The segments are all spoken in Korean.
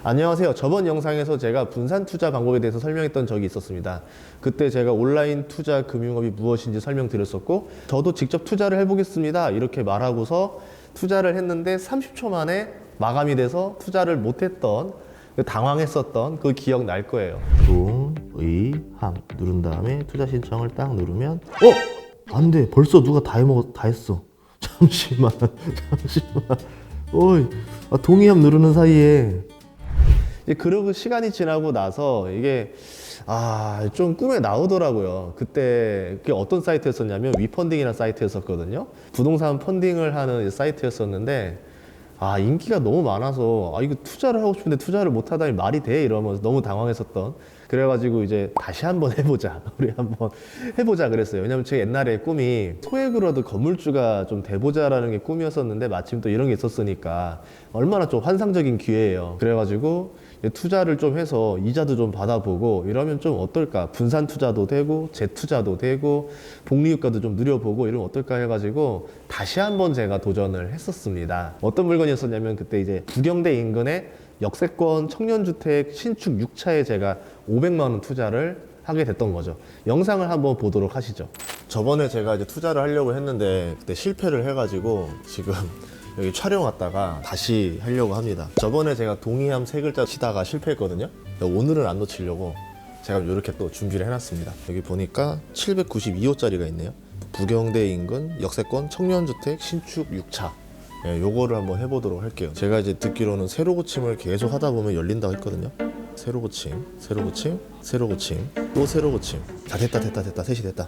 안녕하세요. 저번 영상에서 제가 분산 투자 방법에 대해서 설명했던 적이 있었습니다. 그때 제가 온라인 투자 금융업이 무엇인지 설명드렸었고, 저도 직접 투자를 해보겠습니다. 이렇게 말하고서 투자를 했는데 30초 만에 마감이 돼서 투자를 못했던, 당황했었던 그 기억 날 거예요. 동의함 누른 다음에 투자 신청을 딱 누르면 안 돼. 벌써 누가 다 했어. 잠시만. 어이, 동의함 누르는 사이에 그러고 시간이 지나고 나서 이게 좀 꿈에 나오더라고요. 그때 그게 어떤 사이트였었냐면 위펀딩이라는 사이트였었거든요. 부동산 펀딩을 하는 사이트였었는데 인기가 너무 많아서 이거 투자를 하고 싶은데 투자를 못 하다니 말이 돼? 이러면서 너무 당황했었던. 그래가지고 이제 다시 한번 해보자. 우리 한번 해보자 그랬어요. 왜냐면 제 옛날에 꿈이 소액으로도 건물주가 좀 돼보자라는 게 꿈이었었는데 마침 또 이런 게 있었으니까 얼마나 좀 환상적인 기회예요. 그래가지고 투자를 좀 해서 이자도 좀 받아보고 이러면 좀 어떨까? 분산 투자도 되고 재투자도 되고 복리효과도 좀 누려보고 이러면 어떨까 해가지고 다시 한번 제가 도전을 했었습니다. 어떤 물건이었었냐면 그때 이제 부경대 인근에 역세권 청년주택 신축 6차에 제가 500만 원 투자를 하게 됐던 거죠. 영상을 한번 보도록 하시죠. 저번에 제가 이제 투자를 하려고 했는데 그때 실패를 해가지고 지금 여기 촬영 왔다가 다시 하려고 합니다. 저번에 제가 동의함 세 글자 치다가 실패했거든요. 오늘은 안 놓치려고 제가 이렇게 또 준비를 해놨습니다. 여기 보니까 792호짜리가 있네요. 부경대 인근 역세권 청년주택 신축 6차. 요거를 한번 해보도록 할게요. 제가 이제 듣기로는 세로 고침을 계속 하다 보면 열린다고 했거든요. 세로 고침, 세로 고침, 세로 고침, 또 세로 고침. 자, 됐다. 셋이 됐다.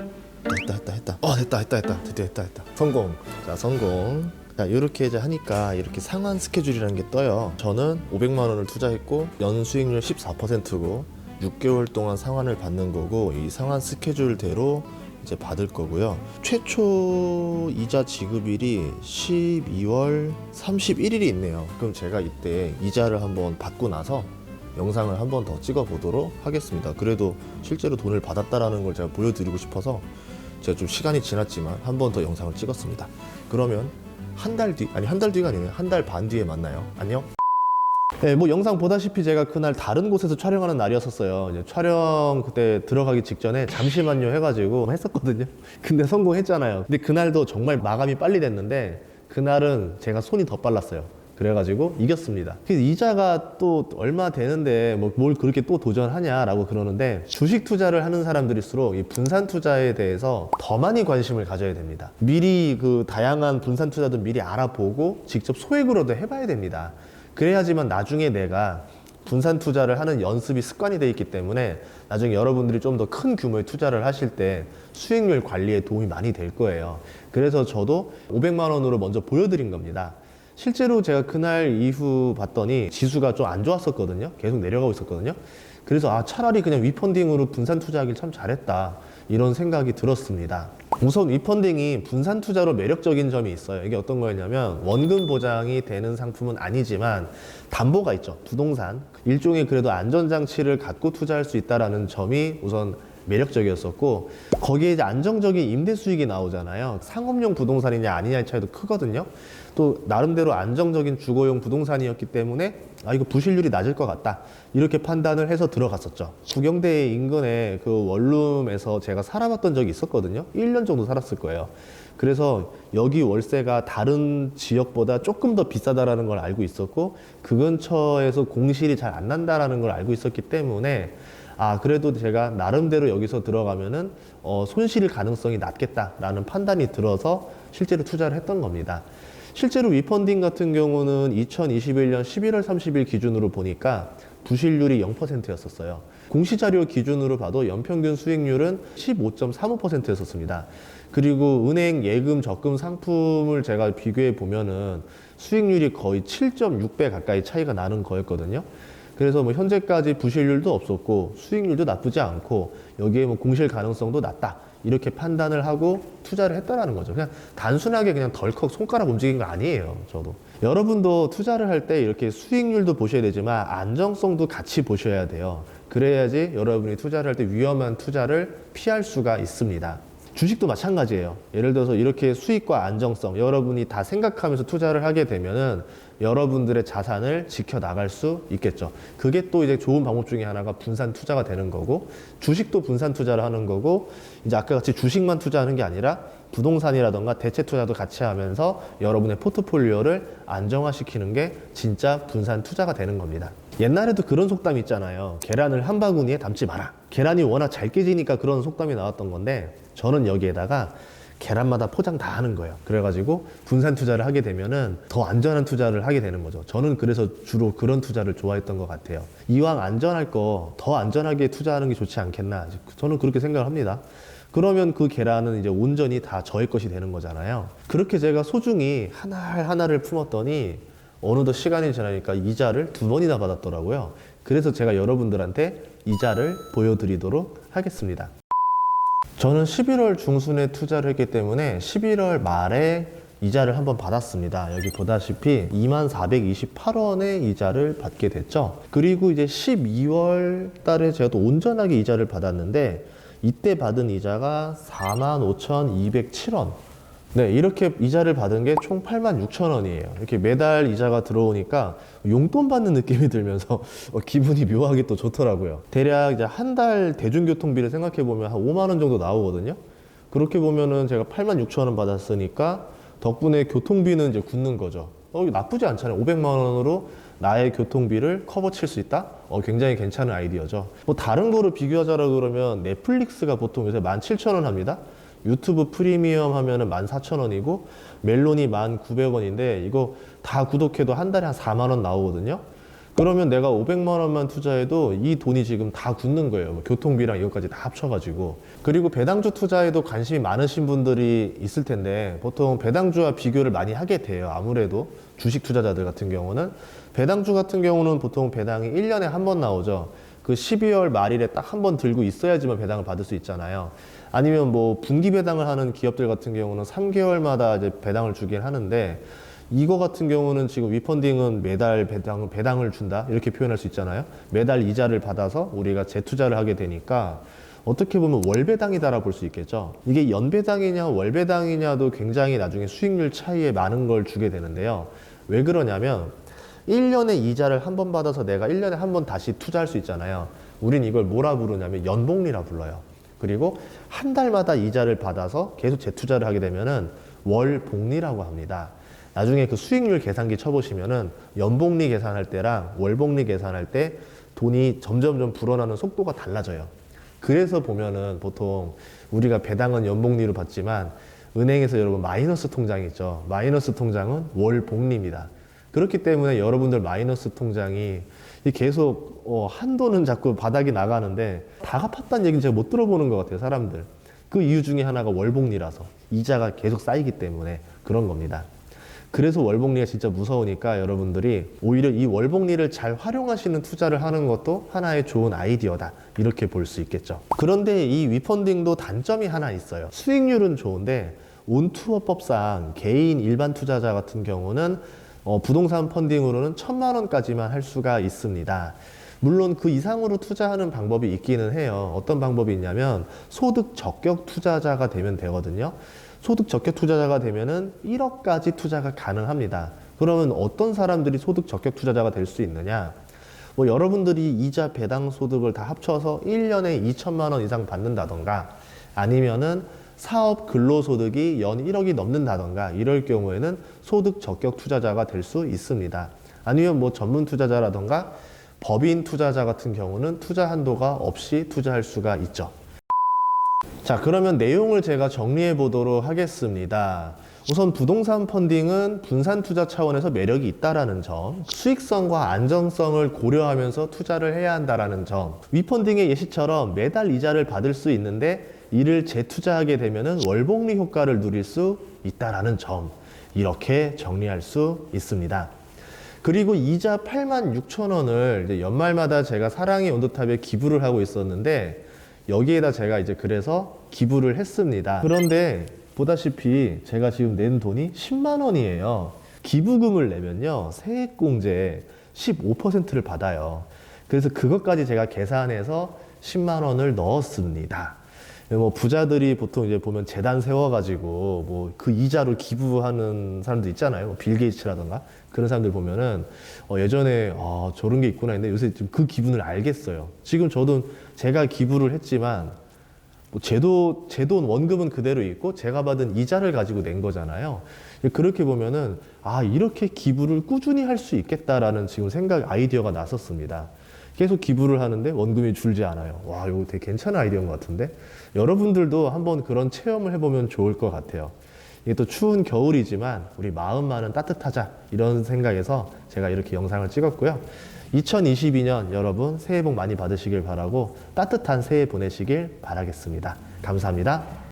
됐다. 드디어 했다. 성공. 자, 성공. 자, 이렇게 이제 하니까 이렇게 상환 스케줄이라는 게 떠요. 저는 500만 원을 투자했고 연수익률 14%고 6개월 동안 상환을 받는 거고 이 상환 스케줄대로 이제 받을 거고요. 최초 이자 지급일이 12월 31일이 있네요. 그럼 제가 이때 이자를 한번 받고 나서 영상을 한번 더 찍어 보도록 하겠습니다. 그래도 실제로 돈을 받았다라는 걸 제가 보여드리고 싶어서 제가 좀 시간이 지났지만 한 번 더 영상을 찍었습니다. 그러면 한 달 뒤가 아니네요. 한 달 반 뒤에 만나요. 안녕. 네, 뭐 영상 보다시피 제가 그날 다른 곳에서 촬영하는 날이었었어요. 이제 촬영 그때 들어가기 직전에 잠시만요 해가지고 했었거든요. 근데 성공했잖아요. 근데 그날도 정말 마감이 빨리 됐는데 그날은 제가 손이 더 빨랐어요. 그래가지고 이겼습니다. 그래서 이자가 또 얼마 되는데 뭘 그렇게 또 도전하냐라고 그러는데 주식 투자를 하는 사람들일수록 이 분산 투자에 대해서 더 많이 관심을 가져야 됩니다. 미리 그 다양한 분산 투자도 미리 알아보고 직접 소액으로도 해봐야 됩니다. 그래야지만 나중에 내가 분산 투자를 하는 연습이 습관이 되어 있기 때문에 나중에 여러분들이 좀 더 큰 규모의 투자를 하실 때 수익률 관리에 도움이 많이 될 거예요. 그래서 저도 500만 원으로 먼저 보여드린 겁니다. 실제로 제가 그날 이후 봤더니 지수가 좀 안 좋았었거든요. 계속 내려가고 있었거든요. 그래서 차라리 그냥 위펀딩으로 분산 투자하길 참 잘했다 이런 생각이 들었습니다. 우선 위펀딩이 분산 투자로 매력적인 점이 있어요. 이게 어떤 거였냐면 원금 보장이 되는 상품은 아니지만 담보가 있죠. 부동산 일종의 그래도 안전장치를 갖고 투자할 수 있다는 점이 우선 매력적이었었고 거기에 이제 안정적인 임대 수익이 나오잖아요. 상업용 부동산이냐 아니냐의 차이도 크거든요. 또 나름대로 안정적인 주거용 부동산이었기 때문에 이거 부실률이 낮을 것 같다 이렇게 판단을 해서 들어갔었죠. 부경대 인근의 그 원룸에서 제가 살아봤던 적이 있었거든요. 1년 정도 살았을 거예요. 그래서 여기 월세가 다른 지역보다 조금 더 비싸다라는 걸 알고 있었고 그 근처에서 공실이 잘 안 난다라는 걸 알고 있었기 때문에 그래도 제가 나름대로 여기서 들어가면은 손실일 가능성이 낮겠다라는 판단이 들어서 실제로 투자를 했던 겁니다. 실제로 위펀딩 같은 경우는 2021년 11월 30일 기준으로 보니까 부실률이 0%였었어요. 공시자료 기준으로 봐도 연평균 수익률은 15.35%였었습니다. 그리고 은행 예금 적금 상품을 제가 비교해 보면은 수익률이 거의 7.6배 가까이 차이가 나는 거였거든요. 그래서 현재까지 부실률도 없었고 수익률도 나쁘지 않고 여기에 공실 가능성도 낮다 이렇게 판단을 하고 투자를 했다라는 거죠. 그냥 단순하게 그냥 덜컥 손가락 움직인 거 아니에요. 저도 여러분도 투자를 할 때 이렇게 수익률도 보셔야 되지만 안정성도 같이 보셔야 돼요. 그래야지 여러분이 투자를 할 때 위험한 투자를 피할 수가 있습니다. 주식도 마찬가지예요. 예를 들어서 이렇게 수익과 안정성 여러분이 다 생각하면서 투자를 하게 되면은 여러분들의 자산을 지켜나갈 수 있겠죠. 그게 또 이제 좋은 방법 중에 하나가 분산 투자가 되는 거고, 주식도 분산 투자를 하는 거고, 이제 아까 같이 주식만 투자하는 게 아니라 부동산이라던가 대체 투자도 같이 하면서 여러분의 포트폴리오를 안정화시키는 게 진짜 분산 투자가 되는 겁니다. 옛날에도 그런 속담이 있잖아요. 계란을 한 바구니에 담지 마라. 계란이 워낙 잘 깨지니까 그런 속담이 나왔던 건데, 저는 여기에다가 계란마다 포장 다 하는 거예요. 그래가지고 분산 투자를 하게 되면은 더 안전한 투자를 하게 되는 거죠. 저는 그래서 주로 그런 투자를 좋아했던 것 같아요. 이왕 안전할 거 더 안전하게 투자하는 게 좋지 않겠나. 저는 그렇게 생각을 합니다. 그러면 그 계란은 이제 온전히 다 저의 것이 되는 거잖아요. 그렇게 제가 소중히 하나를 품었더니 어느덧 시간이 지나니까 이자를 2번이나 받았더라고요. 그래서 제가 여러분들한테 이자를 보여드리도록 하겠습니다. 저는 11월 중순에 투자를 했기 때문에 11월 말에 이자를 한번 받았습니다. 여기 보다시피 2428원의 이자를 받게 됐죠. 그리고 이제 12월 달에 제가 또 온전하게 이자를 받았는데, 이때 받은 이자가 45,207원. 네, 이렇게 이자를 받은 게 총 86,000원이에요. 이렇게 매달 이자가 들어오니까 용돈 받는 느낌이 들면서 기분이 묘하게 또 좋더라고요. 대략 이제 한 달 대중교통비를 생각해 보면 한 5만 원 정도 나오거든요. 그렇게 보면은 제가 86,000원 받았으니까 덕분에 교통비는 이제 굳는 거죠. 나쁘지 않잖아요. 500만 원으로 나의 교통비를 커버 칠 수 있다? 굉장히 괜찮은 아이디어죠. 뭐 다른 거를 비교하자라 그러면 넷플릭스가 보통 요새 17,000원 합니다. 유튜브 프리미엄 하면은 14,000원이고 멜론이 1,900원인데 이거 다 구독해도 한 달에 한 4만 원 나오거든요. 그러면 내가 500만 원만 투자해도 이 돈이 지금 다 굳는 거예요. 뭐 교통비랑 이것까지 다 합쳐가지고. 그리고 배당주 투자에도 관심이 많으신 분들이 있을 텐데, 보통 배당주와 비교를 많이 하게 돼요. 아무래도 주식 투자자들 같은 경우는. 배당주 같은 경우는 보통 배당이 1년에 한 번 나오죠. 그 12월 말일에 딱 한 번 들고 있어야지만 배당을 받을 수 있잖아요. 아니면 뭐 분기 배당을 하는 기업들 같은 경우는 3개월마다 이제 배당을 주긴 하는데, 이거 같은 경우는 지금 위펀딩은 매달 배당을 준다 이렇게 표현할 수 있잖아요. 매달 이자를 받아서 우리가 재투자를 하게 되니까 어떻게 보면 월배당이다라고 볼 수 있겠죠. 이게 연배당이냐 월배당이냐도 굉장히 나중에 수익률 차이에 많은 걸 주게 되는데요. 왜 그러냐면 1년에 이자를 한 번 받아서 내가 1년에 한 번 다시 투자할 수 있잖아요. 우린 이걸 뭐라 부르냐면 연복리라 불러요. 그리고 한 달마다 이자를 받아서 계속 재투자를 하게 되면은 월복리라고 합니다. 나중에 그 수익률 계산기 쳐보시면은 연복리 계산할 때랑 월복리 계산할 때 돈이 점점 불어나는 속도가 달라져요. 그래서 보면은 보통 우리가 배당은 연복리로 받지만 은행에서 여러분 마이너스 통장이 있죠. 마이너스 통장은 월복리입니다. 그렇기 때문에 여러분들 마이너스 통장이 계속 한도는 자꾸 바닥이 나가는데 다 갚았다는 얘기는 제가 못 들어보는 것 같아요, 사람들. 그 이유 중에 하나가 월복리라서 이자가 계속 쌓이기 때문에 그런 겁니다. 그래서 월복리가 진짜 무서우니까 여러분들이 오히려 이 월복리를 잘 활용하시는 투자를 하는 것도 하나의 좋은 아이디어다 이렇게 볼 수 있겠죠. 그런데 이 위펀딩도 단점이 하나 있어요. 수익률은 좋은데 온투어법상 개인 일반 투자자 같은 경우는 부동산 펀딩으로는 1,000만 원까지만 할 수가 있습니다. 물론 그 이상으로 투자하는 방법이 있기는 해요. 어떤 방법이 있냐면 소득 적격 투자자가 되면 되거든요. 소득 적격 투자자가 되면은 1억까지 투자가 가능합니다. 그러면 어떤 사람들이 소득 적격 투자자가 될 수 있느냐? 뭐 여러분들이 이자 배당 소득을 다 합쳐서 1년에 2천만 원 이상 받는다던가, 아니면은 사업 근로소득이 연 1억이 넘는다던가, 이럴 경우에는 소득 적격 투자자가 될 수 있습니다. 아니면 뭐 전문 투자자라던가 법인 투자자 같은 경우는 투자 한도가 없이 투자할 수가 있죠. 자, 그러면 내용을 제가 정리해 보도록 하겠습니다. 우선 부동산 펀딩은 분산 투자 차원에서 매력이 있다라는 점, 수익성과 안정성을 고려하면서 투자를 해야 한다라는 점, 위펀딩의 예시처럼 매달 이자를 받을 수 있는데 이를 재투자하게 되면은 월복리 효과를 누릴 수 있다라는 점, 이렇게 정리할 수 있습니다. 그리고 이자 86,000원을 연말마다 제가 사랑의 온도탑에 기부를 하고 있었는데, 여기에다 제가 이제 그래서 기부를 했습니다. 그런데 보다시피 제가 지금 낸 돈이 10만 원이에요. 기부금을 내면요, 세액공제 15%를 받아요. 그래서 그것까지 제가 계산해서 10만 원을 넣었습니다. 뭐 부자들이 보통 이제 보면 재단 세워가지고 뭐 그 이자로 기부하는 사람들 있잖아요. 뭐빌 게이츠라던가 그런 사람들 보면은 예전에 저런 게 있구나 했는데 요새 좀 그 기분을 알겠어요. 지금 저도 제가 기부를 했지만 뭐 제 돈 원금은 그대로 있고 제가 받은 이자를 가지고 낸 거잖아요. 그렇게 보면은 이렇게 기부를 꾸준히 할 수 있겠다라는 지금 아이디어가 났었습니다. 계속 기부를 하는데 원금이 줄지 않아요. 와, 이거 되게 괜찮은 아이디어인 것 같은데? 여러분들도 한번 그런 체험을 해보면 좋을 것 같아요. 이게 또 추운 겨울이지만 우리 마음만은 따뜻하자 이런 생각에서 제가 이렇게 영상을 찍었고요. 2022년 여러분 새해 복 많이 받으시길 바라고 따뜻한 새해 보내시길 바라겠습니다. 감사합니다.